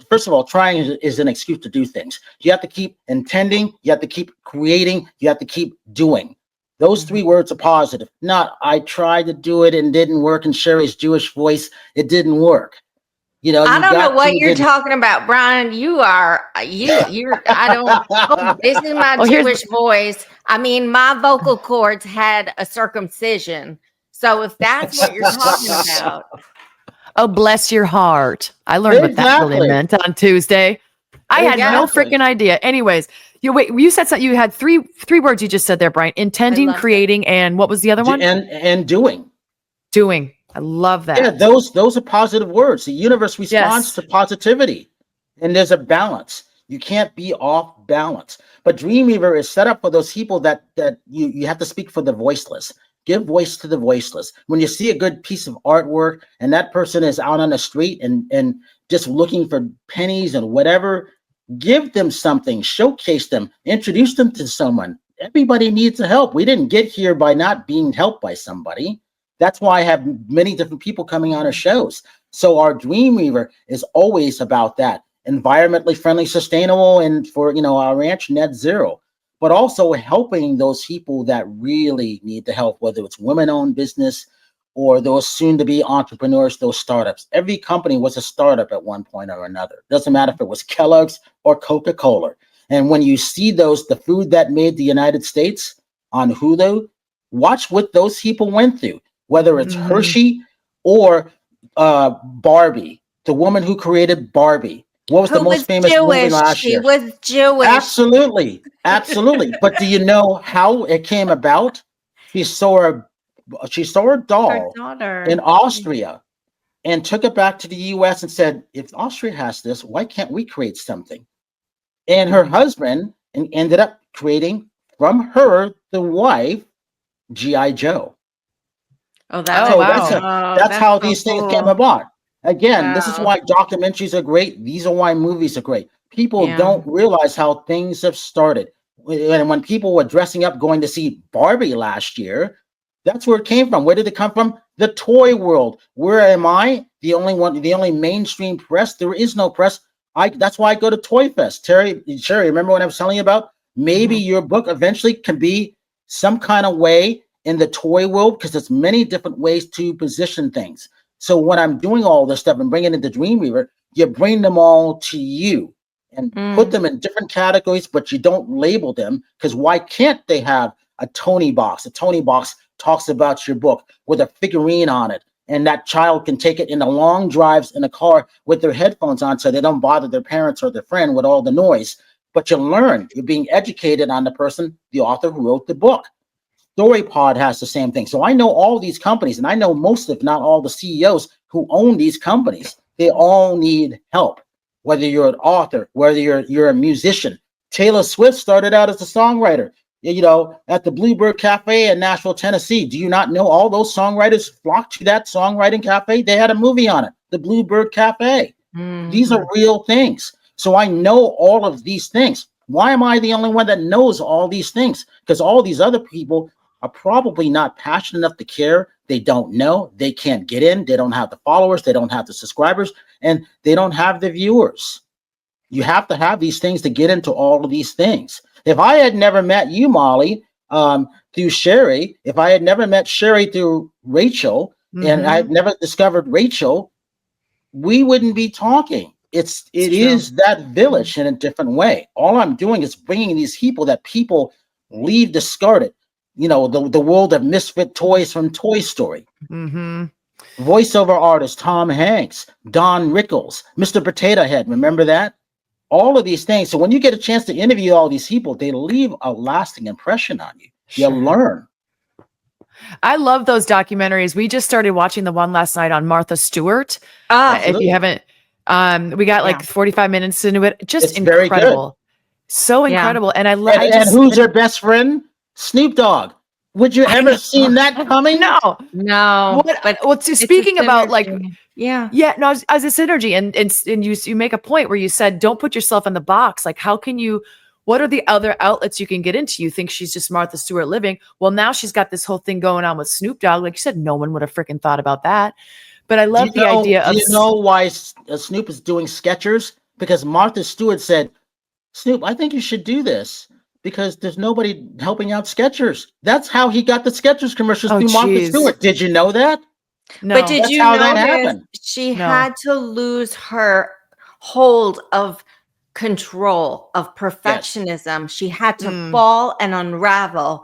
C: first of all, trying is an excuse to do things. You have to keep intending. You have to keep creating. You have to keep doing. Those three words are positive. Not, I tried to do it and didn't work. In Sheri's Jewish voice, it didn't work. You know,
B: I don't know what you're talking about, Brian. You're I don't this is my Jewish voice. I mean, my vocal cords had a circumcision. So if that's what you're talking about.
A: Oh, bless your heart. I learned what that really meant on Tuesday. I had no freaking idea. Anyways, you said something. You had three words you just said there, Brian. Intending, creating, and what was the other one?
C: And doing.
A: Doing. I love that.
C: Yeah, those are positive words. The universe responds to positivity, and there's a balance. You can't be off balance. But Dreamweaver is set up for those people that you have to speak for the voiceless. Give voice to the voiceless. When you see a good piece of artwork and that person is out on the street and just looking for pennies and whatever, give them something, showcase them, introduce them to someone. Everybody needs help. We didn't get here by not being helped by somebody. That's why I have many different people coming on our shows. So our Dreamweaver is always about that. Environmentally friendly, sustainable, and for our ranch, net zero. But also helping those people that really need the help, whether it's women-owned business or those soon-to-be entrepreneurs, those startups. Every company was a startup at one point or another. Doesn't matter if it was Kellogg's or Coca-Cola. And when you see the food that made the United States on Hulu, watch what those people went through. Whether it's Hershey or Barbie, the woman who created Barbie. What was the most famous movie last year?
B: She was Jewish.
C: Absolutely. But do you know how it came about? She saw a doll in Austria and took it back to the U.S. and said, if Austria has this, why can't we create something? And her husband ended up creating from her, the wife, G.I. Joe.
B: Oh, that
C: So
A: wow.
C: that's how
B: so
C: these things
B: cool.
C: came about. Again, this is
B: Wow.
C: why documentaries are great. These are why movies are great. People
B: Yeah.
C: don't realize how things have started. And when people were dressing up going to see Barbie last year, that's where it came from. Where did it come from? The toy world. Where am I? The only one, the only mainstream press. There is no press. That's why I go to Toy Fest. Sheri, remember what I was telling you about? Maybe your book eventually can be some kind of way in the toy world, because there's many different ways to position things. So when I'm doing all this stuff and bringing it into Dreamweaver, you bring them all to you and put them in different categories, but you don't label them, because why can't they have a Tony box? A Tony box talks about your book with a figurine on it, and that child can take it in the long drives in a car with their headphones on so they don't bother their parents or their friend with all the noise. But you learn, you're being educated on the person, the author who wrote the book. StoryPod has the same thing. So I know all these companies, and I know most, if not all, the CEOs who own these companies. They all need help, whether you're an author, whether you're a musician. Taylor Swift started out as a songwriter, at the Bluebird Cafe in Nashville, Tennessee. Do you not know all those songwriters flocked to that songwriting cafe? They had a movie on it, the Bluebird Cafe. These are real things. So I know all of these things. Why am I the only one that knows all these things? Because all these other people are probably not passionate enough to care. They don't know. They can't get in. They don't have the followers. They don't have the subscribers. And they don't have the viewers. You have to have these things to get into all of these things. If I had never met you, Molly, through Sheri, if I had never met Sheri through Rachel, and I had never discovered Rachel, we wouldn't be talking. It is that village in a different way. All I'm doing is bringing these people that people leave discarded. The world of misfit toys from Toy Story. Voiceover artist Tom Hanks, Don Rickles, Mr. Potato Head. Remember that? All of these things. So when you get a chance to interview all these people, they leave a lasting impression on you. You learn.
A: I love those documentaries. We just started watching the one last night on Martha Stewart. If you haven't, we got like 45 minutes into it. Just
C: it's incredible.
A: So incredible. And
C: and who's her best friend? Snoop Dogg. Would you ever seen that coming?
B: No.
A: But speaking about like, no, as a synergy, and you make a point where you said, don't put yourself in the box. Like, how can you? What are the other outlets you can get into? You think she's just Martha Stewart living. Well, now she's got this whole thing going on with Snoop Dogg. Like you said, no one would have freaking thought about that. But I love the idea of.
C: Do you know why Snoop is doing Skechers? Because Martha Stewart said, Snoop, I think you should do this because there's nobody helping out Skechers. That's how he got the Skechers commercials through Martha Stewart. Did you know that?
B: No. But did you know that happened? She had to lose her hold of control, of perfectionism. Yes. She had to fall and unravel.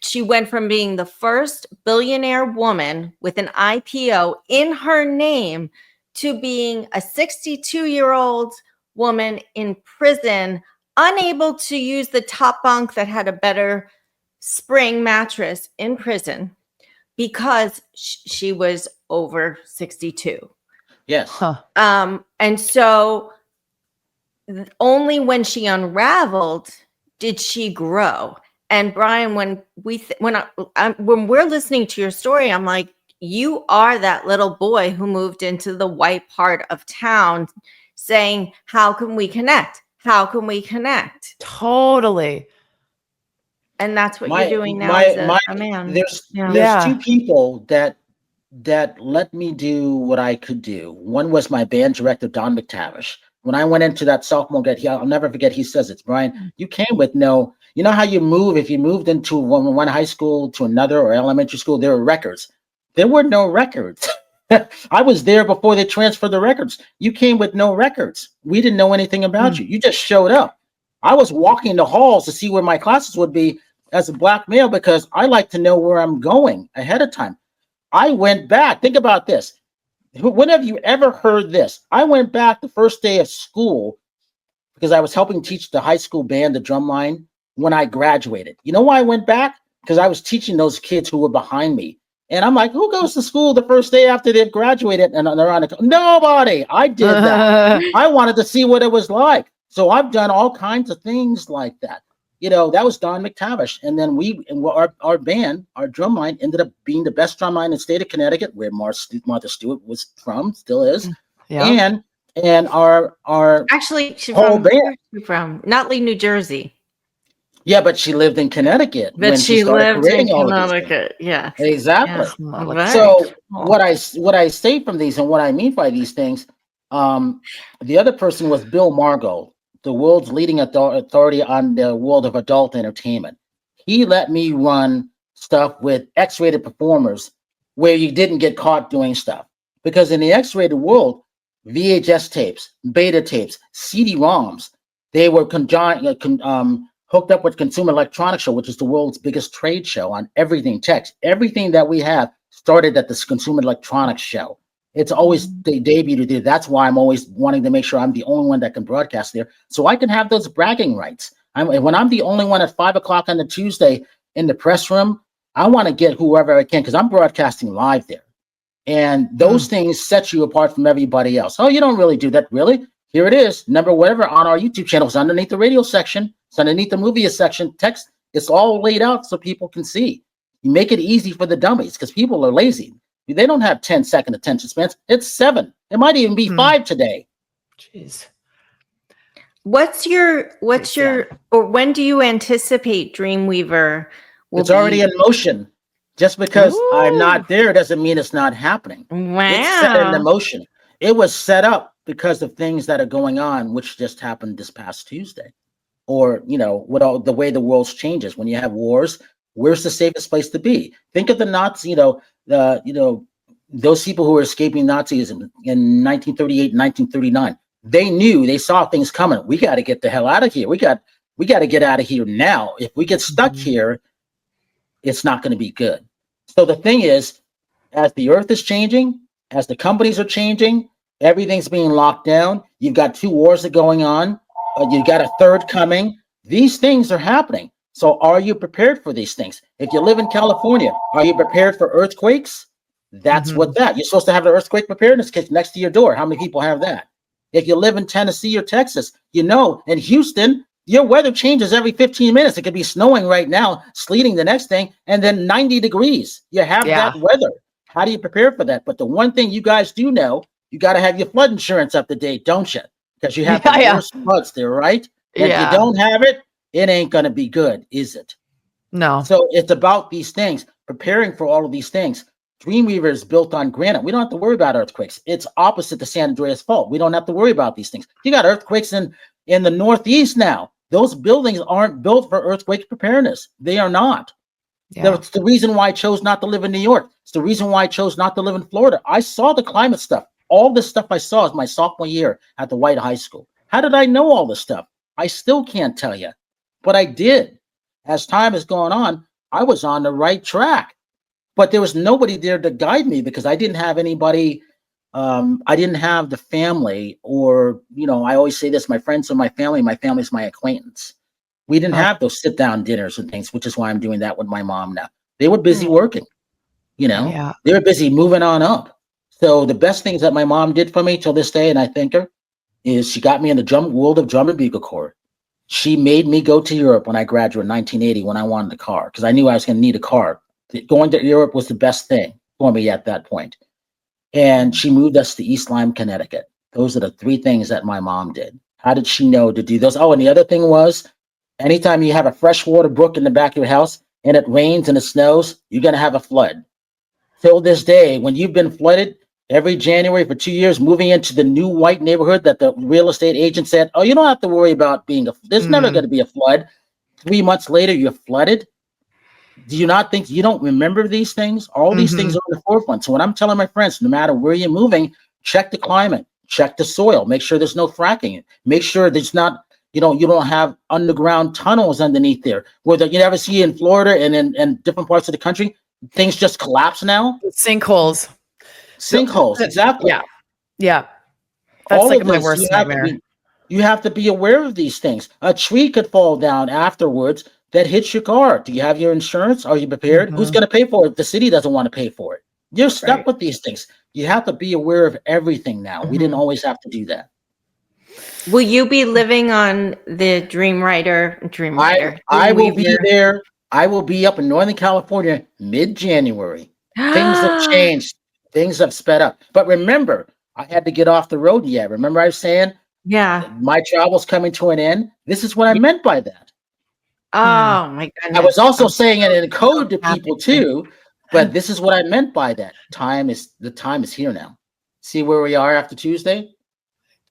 B: She went from being the first billionaire woman with an IPO in her name to being a 62-year-old woman in prison, unable to use the top bunk that had a better spring mattress in prison because she was over 62.
C: Yes.
B: And so only when she unraveled did she grow. And Brian, when we're listening to your story, I'm like, you are that little boy who moved into the white part of town saying, how can we connect? How can we connect?
A: Totally.
B: And that's what you're doing now as a man.
C: There's two people that let me do what I could do. One was my band director, Don McTavish. When I went into that sophomore get, I'll never forget, he says, it's Brian, you came with you know how you move, if you moved into one high school to another or elementary school, there were records. There were no records. I was there before they transferred the records. You came with no records. We didn't know anything about you. You just showed up. I was walking the halls to see where my classes would be as a black male because I like to know where I'm going ahead of time. I went back. Think about this. When have you ever heard this? I went back the first day of school because I was helping teach the high school band, the drumline, when I graduated. You know why I went back? Because I was teaching those kids who were behind me. And I'm like, who goes to school the first day after they've graduated and they're on nobody. I did that. I wanted to see what it was like. So I've done all kinds of things like that. that was Don McTavish. And then our band, our drum line ended up being the best drum line in the state of Connecticut, where Martha Stewart was from, still is. Yeah. And our
B: actually, she's
C: whole band.
B: from Nutley, New Jersey.
C: Yeah, but she lived in Connecticut when she started creating all of these things.
B: Yeah,
C: exactly.
B: Yeah.
C: So what I say from these and what I mean by these things, the other person was Bill Margot, the world's leading authority on the world of adult entertainment. He let me run stuff with X-rated performers where you didn't get caught doing stuff, because in the X-rated world, VHS tapes, beta tapes, CD-ROMs, they were hooked up with Consumer Electronics Show, which is the world's biggest trade show on everything tech. Everything that we have started at this Consumer Electronics Show. It's always the debut there. That's why I'm always wanting to make sure I'm the only one that can broadcast there, so I can have those bragging rights. When I'm the only one at 5 o'clock on the Tuesday in the press room, I want to get whoever I can, because I'm broadcasting live there. And those things set you apart from everybody else. Oh, you don't really do that, really? Here it is. Number whatever on our YouTube channel. It's underneath the radio section. It's underneath the movie section. Text. It's all laid out so people can see. You make it easy for the dummies, because people are lazy. They don't have 10-second attention spans. It's 7. It might even be 5 today.
A: Jeez.
B: What's your or when do you anticipate Dreamweaver
C: it's already in motion. Just because I'm not there doesn't mean it's not happening.
B: Wow.
C: It's set in motion. It was set up because of things that are going on, which just happened this past Tuesday. Or, with all the way the world changes. When you have wars, where's the safest place to be? Think of the Nazis, those people who were escaping Nazism in 1938, 1939. They saw things coming. We got to get the hell out of here. We got to get out of here now. If we get stuck here, it's not going to be good. So the thing is, as the earth is changing, as the companies are changing, everything's being locked down. You've got 2 wars that are going on. You've got a third coming. These things are happening. So are you prepared for these things? If you live in California, are you prepared for earthquakes? That's what you're supposed to have the earthquake preparedness kit next to your door. How many people have that? If you live in Tennessee or Texas, in Houston, your weather changes every 15 minutes. It could be snowing right now, sleeting the next thing, and then 90 degrees. You have that weather. How do you prepare for that? But the one thing you guys do know, you got to have your flood insurance up to date, don't you? Because you have the worst floods there, right? And if you don't have it, it ain't going to be good, is it?
A: No.
C: So it's about these things, preparing for all of these things. Dreamweaver is built on granite. We don't have to worry about earthquakes. It's opposite the San Andreas Fault. We don't have to worry about these things. You got earthquakes in the Northeast now. Those buildings aren't built for earthquake preparedness. They are not. Yeah. That's the reason why I chose not to live in New York. It's the reason why I chose not to live in Florida. I saw the climate stuff. All this stuff I saw is my sophomore year at the White High School. How did I know all this stuff? I still can't tell you, but I did. As time has gone on, I was on the right track, but there was nobody there to guide me because I didn't have anybody. I didn't have the family, or, I always say this, my friends are my family. My family's my acquaintance. We didn't have those sit down dinners and things, which is why I'm doing that with my mom now. They were busy working, they were busy moving on up. So the best things that my mom did for me till this day, and I thank her, is she got me in the world of drum and bugle corps. She made me go to Europe when I graduated in 1980 when I wanted a car, because I knew I was going to need a car. Going to Europe was the best thing for me at that point. And she moved us to East Lyme, Connecticut. Those are the 3 things that my mom did. How did she know to do those? Oh, and the other thing was, anytime you have a freshwater brook in the back of your house and it rains and it snows, you're going to have a flood. Till this day, when you've been flooded every January for 2 years, moving into the new white neighborhood that the real estate agent said, oh, you don't have to worry about there's never going to be a flood. 3 months later, you're flooded. Do you not think you don't remember these things? All these things are on the forefront. So when I'm telling my friends, no matter where you're moving, check the climate, check the soil, make sure there's no fracking, make sure there's not, you don't have underground tunnels underneath there where you never see in Florida and in different parts of the country. Things just collapse now.
A: Sinkholes,
C: exactly.
A: Yeah. That's
C: all
A: like
C: of
A: my
C: this,
A: worst nightmare.
C: You have to be aware of these things. A tree could fall down afterwards that hits your car. Do you have your insurance? Are you prepared? Who's going to pay for it? The city doesn't want to pay for it. You're stuck with these things. You have to be aware of everything now. We didn't always have to do that.
B: Will you be living on the Dreamwriter?
C: I will be there. I will be up in Northern California mid-January. Things have changed. Things have sped up. But remember, I had to get off the road yet. Remember I was saying, my travel's coming to an end? This is what I meant by that.
B: Oh, my goodness.
C: I was also saying it in code to people too, but this is what I meant by that. The time is here now. See where we are after Tuesday?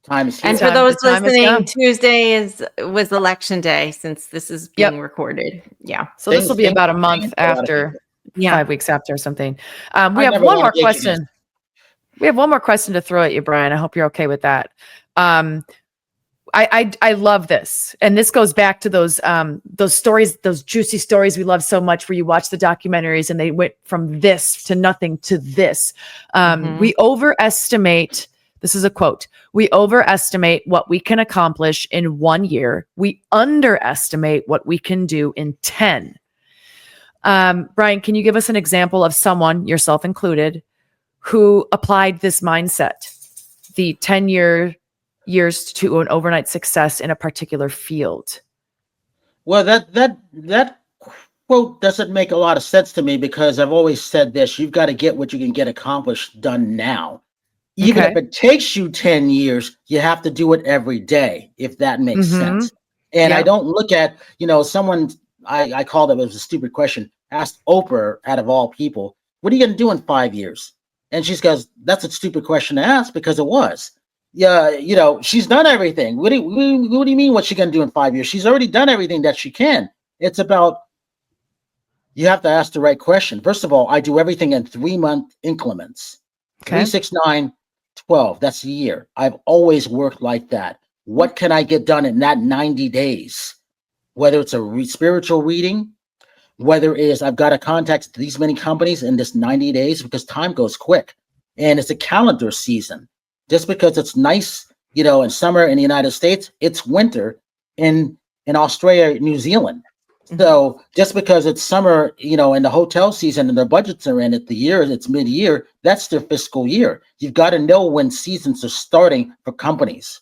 C: Time is here.
B: And for those listening, Tuesday was election day since this is being recorded. Yeah.
A: So this will be about a month after, 5 weeks after or something. We have one more question. We have one more question to throw at you, Brian. I hope you're okay with that. I love this. And this goes back to those stories, those juicy stories we love so much, where you watch the documentaries and they went from this to nothing to this. We overestimate, this is a quote, we overestimate what we can accomplish in 1 year. We underestimate what we can do in 10. Brian, can you give us an example of someone, yourself included, who applied this mindset, the 10 years to an overnight success in a particular field?
C: Well, that quote doesn't make a lot of sense to me, because I've always said this: you've got to get what you can get accomplished done now. Even if it takes you 10 years, you have to do it every day, if that makes sense. And I don't look at, someone, I called it was a stupid question, asked Oprah, out of all people, what are you going to do in 5 years? And she goes, that's a stupid question to ask, because it was. Yeah, she's done everything. What do you mean what's she going to do in 5 years? She's already done everything that she can. It's about, you have to ask the right question. First of all, I do everything in 3-month increments. 3, 6, 9, 12. That's a year. I've always worked like that. What can I get done in that 90 days? Whether it's a spiritual reading, whether it is I've got to contact these many companies in this 90 days, because time goes quick. And it's a calendar season. Just because it's nice, in summer in the United States, it's winter in Australia, New Zealand. So just because it's summer, in the hotel season and their budgets are in it, it's mid-year, that's their fiscal year. You've got to know when seasons are starting for companies.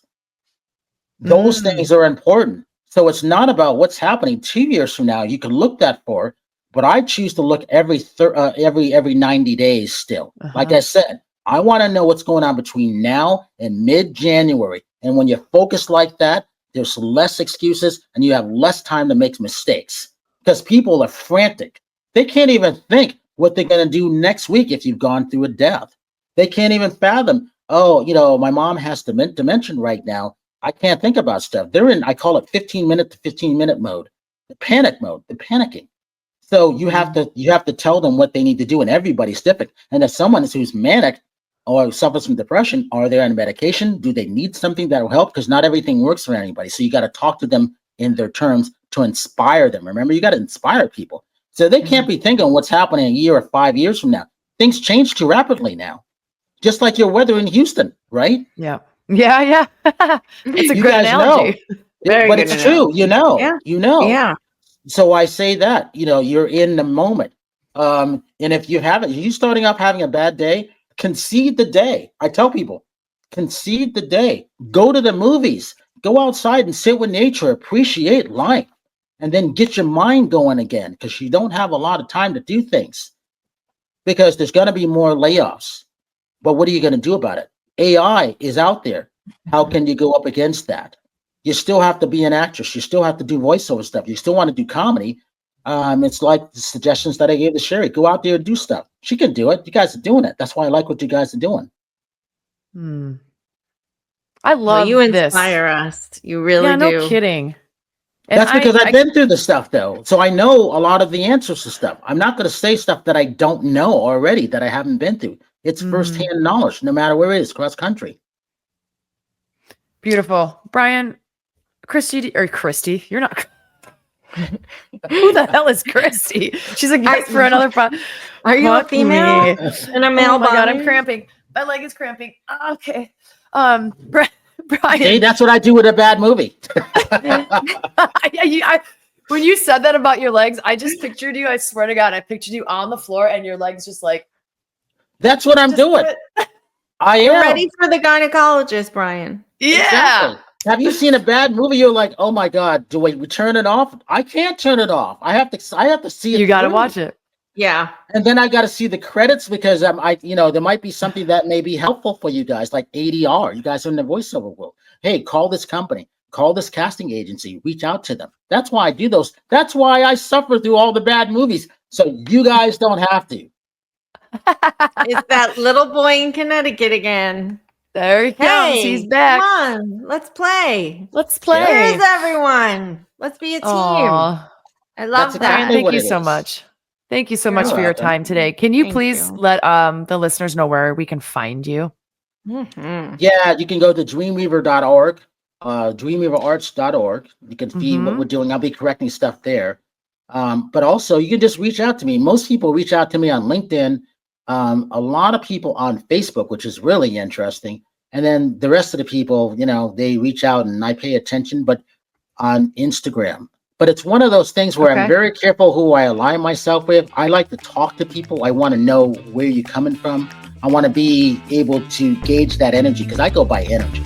C: Those things are important. So it's not about what's happening 2 years from now. You can look that for, but I choose to look every 90 days still. Like I said, I want to know what's going on between now and mid-January. And when you focus like that, there's less excuses and you have less time to make mistakes, because people are frantic. They can't even think what they're going to do next week if you've gone through a death. They can't even fathom, my mom has dementia right now. I can't think about stuff. They're in, I call it 15-minute to 15-minute mode, the panic mode, the panicking. So you have to tell them what they need to do, and everybody's different. And if someone who's manic or suffers from depression, are they on medication? Do they need something that will help? Because not everything works for anybody. So you got to talk to them in their terms to inspire them. Remember, you got to inspire people. So they can't be thinking what's happening a year or 5 years from now. Things change too rapidly now. Just like your weather in Houston, right?
A: Yeah. It's a good analogy.
C: But it's true, Yeah. So I say that, you're in the moment. And if you starting up having a bad day, concede the day. I tell people, concede the day. Go to the movies. Go outside and sit with nature. Appreciate life. And then get your mind going again, because you don't have a lot of time to do things. Because there's going to be more layoffs. But what are you going to do about it? AI is out there. How can you go up against that? You still have to be an actress. You still have to do voiceover stuff. You still want to do comedy. It's like the suggestions that I gave to Sheri. Go out there and do stuff. She can do it. You guys are doing it. That's why I like what you guys are doing.
A: I love
B: you inspire us. You really do.
A: No kidding.
C: And that's because I've been through the stuff, though. So I know a lot of the answers to stuff. I'm not going to say stuff that I don't know already, that I haven't been through. It's firsthand knowledge, no matter where it is, cross country.
A: Beautiful. Brian, Christy, you're not... Who the hell is Christy? She's like, yes, for another part.
B: Are you a female in a male
A: Oh my
B: body?
A: God, I'm cramping. My leg is cramping. Okay. Brian.
C: Hey, that's what I do with a bad movie.
A: When you said that about your legs, I just pictured you. I swear to God, I pictured you on the floor and your legs just like.
C: That's what I'm doing. I am
B: ready for the gynecologist, Brian.
A: Yeah.
C: Have you seen a bad movie? You're like, oh my God, do we turn it off? I can't turn it off. I have to see it.
A: You got to
C: through.
A: watch it.
B: Yeah.
C: And then I got to see the credits because there might be something that may be helpful for you guys, like ADR. You guys are in the voiceover world. Hey, call this company, call this casting agency, reach out to them. That's why I do those. That's why I suffer through all the bad movies. So you guys don't have to.
B: It's that little boy in Connecticut again.
A: There he comes. He's back.
B: Come on, let's play.
A: Let's play.
B: Where is everyone? Let's be a team.
A: Aww.
B: I love that.
A: Thank you so much. Thank you so much for your time today. Can you please let the listeners know where we can find you?
B: Mm-hmm.
C: Yeah, you can go to dreamweaver.org, dreamweaverarts.org. You can see what we're doing. I'll be correcting stuff there. But also, you can just reach out to me. Most people reach out to me on LinkedIn. A lot of people on Facebook, which is really interesting. And then the rest of the people, they reach out and I pay attention, but on Instagram. But it's one of those things where I'm very careful who I align myself with. I like to talk to people. I want to know where you're coming from. I want to be able to gauge that energy because I go by energy.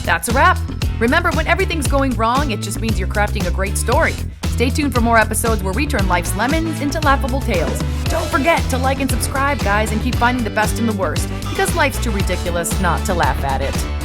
A: That's a wrap. Remember, when everything's going wrong, it just means you're crafting a great story. Stay tuned for more episodes where we turn life's lemons into laughable tales. Don't forget to like and subscribe, guys, and keep finding the best in the worst, because life's too ridiculous not to laugh at it.